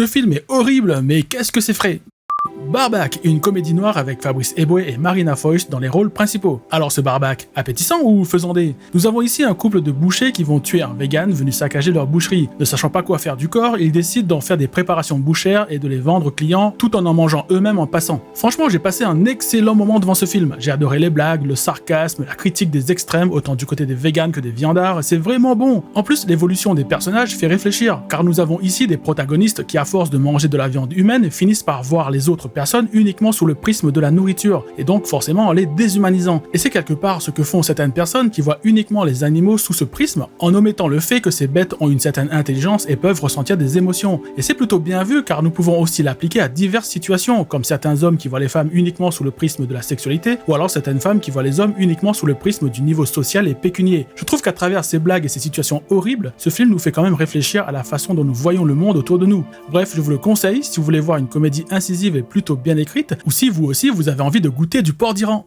Ce film est horrible, mais qu'est-ce que c'est frais. Barbac, une comédie noire avec Fabrice Eboué et Marina Foïs dans les rôles principaux. Alors ce Barbac, appétissant ou faisandé? Nous avons ici un couple de bouchers qui vont tuer un vegan venu saccager leur boucherie. Ne sachant pas quoi faire du corps, ils décident d'en faire des préparations bouchères et de les vendre aux clients tout en mangeant eux-mêmes en passant. Franchement, j'ai passé un excellent moment devant ce film. J'ai adoré les blagues, le sarcasme, la critique des extrêmes, autant du côté des végans que des viandards, c'est vraiment bon. En plus, l'évolution des personnages fait réfléchir, car nous avons ici des protagonistes qui, à force de manger de la viande humaine, finissent par voir les autres personnes uniquement sous le prisme de la nourriture, et donc forcément en les déshumanisant. Et c'est quelque part ce que font certaines personnes qui voient uniquement les animaux sous ce prisme, en omettant le fait que ces bêtes ont une certaine intelligence et peuvent ressentir des émotions. Et c'est plutôt bien vu car nous pouvons aussi l'appliquer à diverses situations, comme certains hommes qui voient les femmes uniquement sous le prisme de la sexualité, ou alors certaines femmes qui voient les hommes uniquement sous le prisme du niveau social et pécunier. Je trouve qu'à travers ces blagues et ces situations horribles, ce film nous fait quand même réfléchir à la façon dont nous voyons le monde autour de nous. Bref, je vous le conseille si vous voulez voir une comédie incisive et plutôt bien écrite, ou si vous aussi vous avez envie de goûter du porc d'Iran.